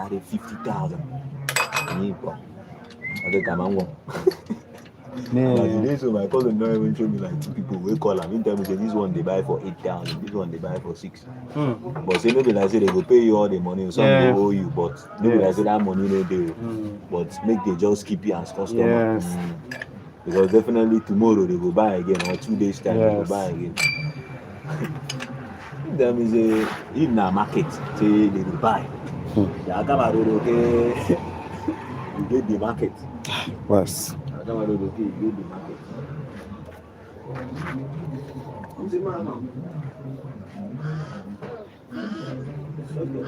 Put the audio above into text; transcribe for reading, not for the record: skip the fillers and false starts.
carry 50,000. I think I'm one. As it is, so my cousin don't even show me like two people will call him. He tell me say this one they buy for 8,000, this one they buy for 6. But say maybe like say they go pay you all the money, some Yeah. go owe you, but maybe like say that money no deal. But make they just keep you as customer. Yes. Because definitely tomorrow they go buy again, or 2 days time they go Yes. buy again. Them is a in a market, say they will buy. Yeah, I come out okay. You get the market. Yes. I come out okay, you get the market. Who's the man now? Okay.